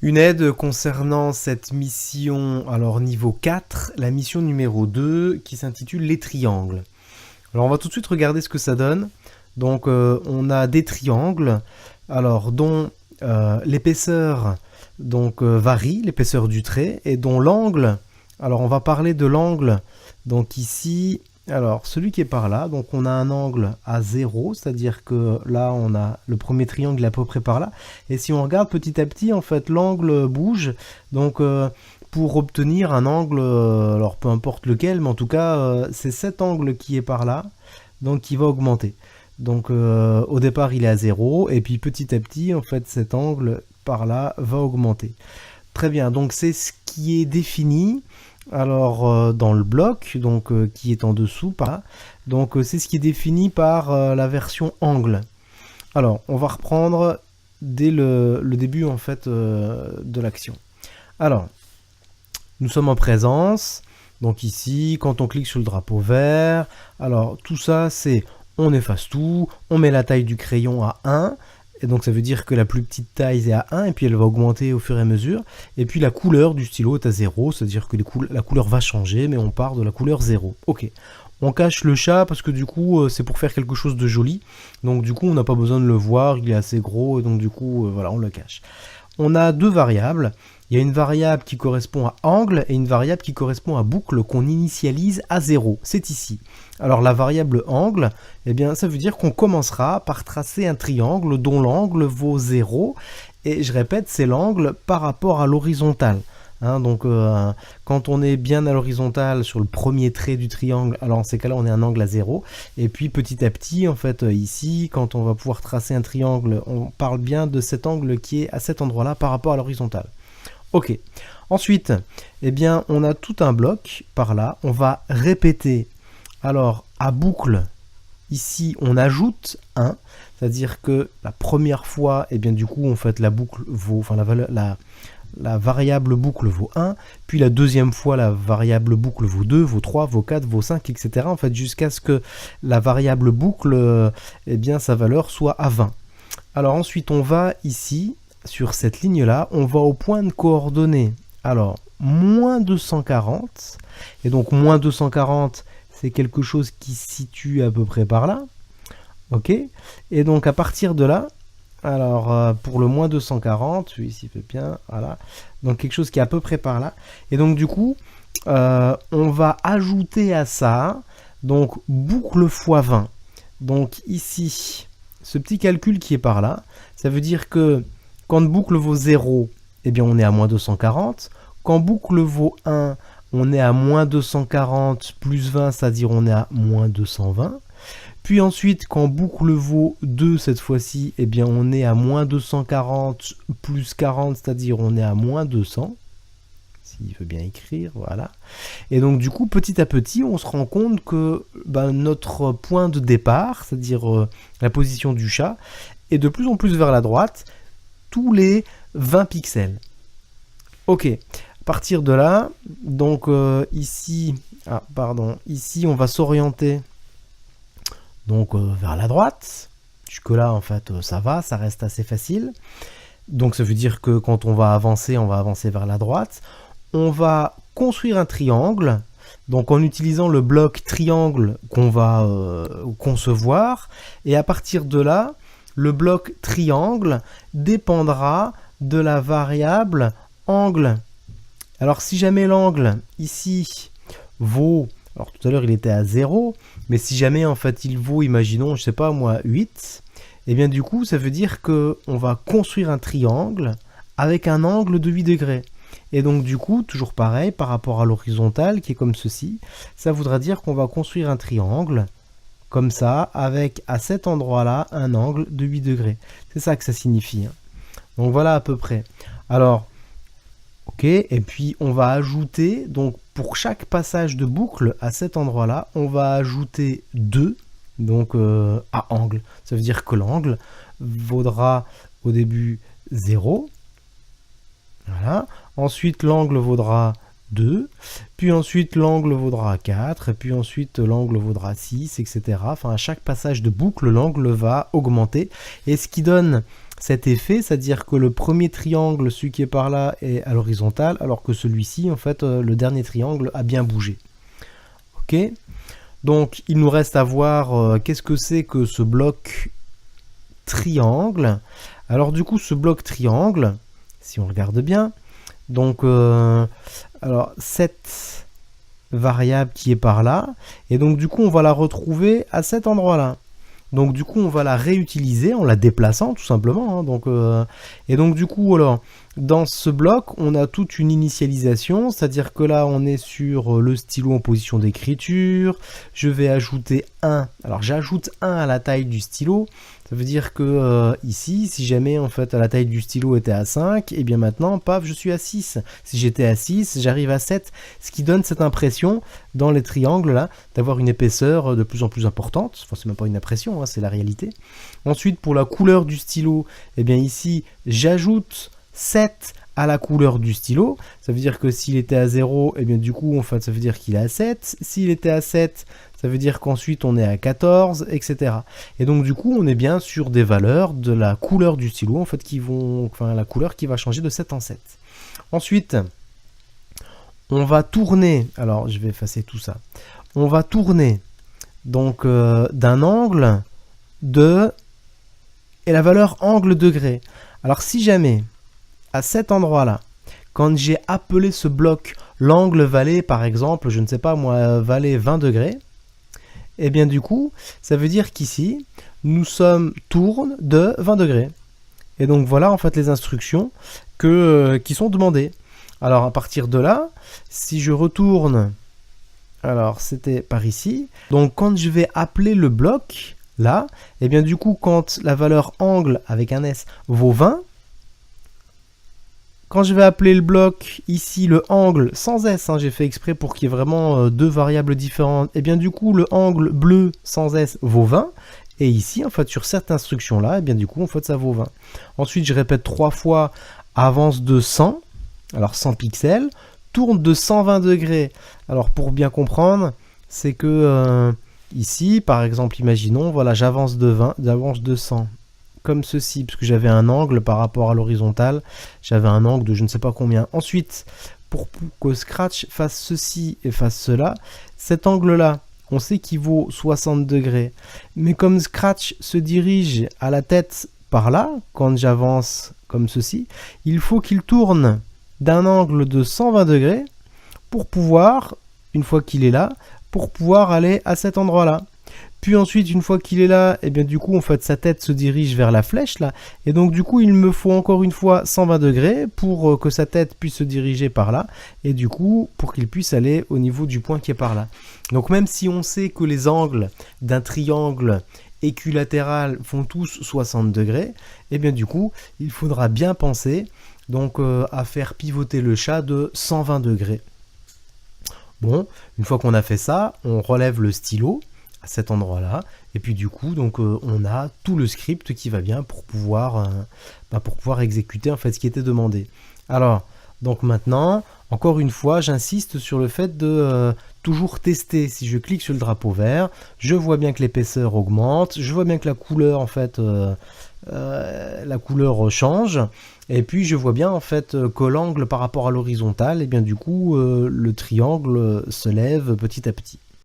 Une aide concernant cette mission, alors niveau 4, la mission numéro 2 qui s'intitule les triangles. Alors on va tout de suite regarder ce que ça donne. Donc on a des triangles, alors dont l'épaisseur varie, l'épaisseur du trait, et dont l'angle, alors on va parler de l'angle, donc ici, alors celui qui est par là, donc on a un angle à 0, c'est-à-dire que là on a le premier triangle à peu près par là, et si on regarde petit à petit, en fait l'angle bouge, donc pour obtenir un angle, alors peu importe lequel, mais en tout cas c'est cet angle qui est par là, donc qui va augmenter. Donc au départ il est à 0, et puis petit à petit en fait cet angle par là va augmenter. Très bien, donc c'est ce qui est défini alors dans le bloc, donc qui est en dessous par là. Donc c'est ce qui est défini par la version angle. Alors on va reprendre dès le début en fait de l'action. Alors nous sommes en présence, donc ici quand on clique sur le drapeau vert, alors tout ça c'est on efface tout, on met la taille du crayon à 1, et donc ça veut dire que la plus petite taille est à 1, et puis elle va augmenter au fur et à mesure, et puis la couleur du stylo est à 0, c'est-à-dire que la couleur va changer, mais on part de la couleur 0. Ok, on cache le chat parce que du coup c'est pour faire quelque chose de joli, donc du coup on n'a pas besoin de le voir, il est assez gros, et donc du coup voilà, on le cache. On a deux variables. Il y a une variable qui correspond à angle et une variable qui correspond à boucle qu'on initialise à 0. C'est ici. Alors la variable angle, eh bien, ça veut dire qu'on commencera par tracer un triangle dont l'angle vaut 0. Et je répète, c'est l'angle par rapport à l'horizontale. Donc quand on est bien à l'horizontale sur le premier trait du triangle, alors en ces cas-là on est un angle à 0, et puis petit à petit en fait ici quand on va pouvoir tracer un triangle, on parle bien de cet angle qui est à cet endroit là par rapport à l'horizontale. Ok, ensuite eh bien on a tout un bloc par là, on va répéter. Alors à boucle, ici on ajoute 1, c'est-à-dire que la première fois, et bien du coup en fait la boucle vaut, enfin la variable boucle vaut 1, puis la deuxième fois la variable boucle vaut 2, vaut 3, vaut 4, vaut 5, etc. En fait jusqu'à ce que la variable boucle, eh bien sa valeur soit à 20. Alors ensuite on va ici, sur cette ligne là, on va au point de coordonnées. Alors moins 240, et donc moins 240 c'est quelque chose qui se situe à peu près par là. Ok, et donc à partir de là, alors pour le moins 240, ici fait bien, voilà, donc quelque chose qui est à peu près par là, et donc du coup on va ajouter à ça donc boucle fois 20. Donc ici ce petit calcul qui est par là, ça veut dire que quand boucle vaut 0, eh bien on est à moins 240, quand boucle vaut 1, on est à moins 240 plus 20, c'est-à-dire on est à moins 220. Puis ensuite, quand boucle vaut 2 cette fois-ci, eh bien on est à moins 240 plus 40, c'est-à-dire on est à moins 200. S'il veut bien écrire, voilà. Et donc du coup, petit à petit, on se rend compte que notre point de départ, c'est-à-dire la position du chat, est de plus en plus vers la droite, tous les 20 pixels. Ok, à partir de là, donc ici on va s'orienter donc vers la droite. Jusque là en fait ça va, ça reste assez facile. Donc ça veut dire que quand on va avancer vers la droite. On va construire un triangle, donc en utilisant le bloc triangle qu'on va concevoir, et à partir de là, le bloc triangle dépendra de la variable angle. Alors si jamais l'angle ici vaut, alors tout à l'heure il était à 0, mais si jamais en fait il vaut, imaginons, je sais pas moi, 8, et bien du coup ça veut dire que on va construire un triangle avec un angle de 8 degrés. Et donc du coup, toujours pareil, par rapport à l'horizontale qui est comme ceci, ça voudra dire qu'on va construire un triangle comme ça, avec à cet endroit-là un angle de 8 degrés. C'est ça que ça signifie. Donc voilà à peu près. Alors, ok, et puis on va ajouter, donc pour chaque passage de boucle à cet endroit-là, on va ajouter 2, donc à angle. Ça veut dire que l'angle vaudra au début 0. Voilà. Ensuite, l'angle vaudra 2, puis ensuite l'angle vaudra 4, et puis ensuite l'angle vaudra 6, etc. Enfin, à chaque passage de boucle, l'angle va augmenter, et ce qui donne cet effet, c'est-à-dire que le premier triangle, celui qui est par là, est à l'horizontale, alors que celui-ci, en fait, le dernier triangle a bien bougé. Ok? Donc, il nous reste à voir qu'est-ce que c'est que ce bloc triangle. Alors, du coup, ce bloc triangle, si on regarde bien, donc, alors, cette variable qui est par là, et donc, du coup, on va la retrouver à cet endroit-là. Donc du coup, on va la réutiliser en la déplaçant tout simplement. Hein, et donc du coup, alors, dans ce bloc, on a toute une initialisation, c'est-à-dire que là, on est sur le stylo en position d'écriture. Je vais ajouter 1. Alors j'ajoute 1 à la taille du stylo. Ça veut dire que ici, si jamais en fait la taille du stylo était à 5, et bien maintenant, paf, je suis à 6. Si j'étais à 6, j'arrive à 7. Ce qui donne cette impression, dans les triangles là, d'avoir une épaisseur de plus en plus importante. Enfin, c'est même pas une impression, hein, c'est la réalité. Ensuite, pour la couleur du stylo, et bien ici, j'ajoute 7 à la couleur du stylo. Ça veut dire que s'il était à 0, et bien du coup, en fait, ça veut dire qu'il est à 7. S'il était à 7, ça veut dire qu'ensuite on est à 14, etc. Et donc du coup, on est bien sur des valeurs de la couleur du stylo, en fait, la couleur qui va changer de 7 en 7. Ensuite, on va tourner, alors je vais effacer tout ça, on va tourner donc d'un angle de, et la valeur angle degré. Alors si jamais, à cet endroit-là, quand j'ai appelé ce bloc, l'angle valait, par exemple, je ne sais pas moi, valait 20 degrés, et bien du coup, ça veut dire qu'ici, nous tourne de 20 degrés. Et donc voilà en fait les instructions qui sont demandées. Alors à partir de là, si je retourne, alors c'était par ici, donc quand je vais appeler le bloc, là, et bien du coup quand la valeur angle avec un S vaut 20, quand je vais appeler le bloc ici le angle sans S, hein, j'ai fait exprès pour qu'il y ait vraiment deux variables différentes, et bien du coup le angle bleu sans S vaut 20, et ici en fait sur cette instruction là, et bien du coup en fait ça vaut 20. Ensuite je répète 3 fois avance de 100, alors 100 pixels, tourne de 120 degrés. Alors pour bien comprendre, c'est que ici par exemple imaginons, voilà j'avance de 20, j'avance de 100. Comme ceci, parce que j'avais un angle par rapport à l'horizontale, j'avais un angle de je ne sais pas combien. Ensuite, pour que Scratch fasse ceci et fasse cela, cet angle-là, on sait qu'il vaut 60 degrés. Mais comme Scratch se dirige à la tête par là, quand j'avance comme ceci, il faut qu'il tourne d'un angle de 120 degrés pour pouvoir, une fois qu'il est là, pour pouvoir aller à cet endroit-là. Puis ensuite, une fois qu'il est là, et bien du coup, en fait, sa tête se dirige vers la flèche là. Et donc du coup, il me faut encore une fois 120 degrés pour que sa tête puisse se diriger par là. Et du coup, pour qu'il puisse aller au niveau du point qui est par là. Donc même si on sait que les angles d'un triangle équilatéral font tous 60 degrés, et bien du coup, il faudra bien penser donc à faire pivoter le chat de 120 degrés. Bon, une fois qu'on a fait ça, on relève le stylo à cet endroit-là, et puis du coup, donc on a tout le script qui va bien pour pouvoir exécuter en fait ce qui était demandé. Alors, donc maintenant, encore une fois, j'insiste sur le fait de toujours tester. Si je clique sur le drapeau vert, je vois bien que l'épaisseur augmente, je vois bien que la couleur en fait la couleur change, et puis je vois bien en fait que l'angle par rapport à l'horizontale, et bien du coup le triangle se lève petit à petit.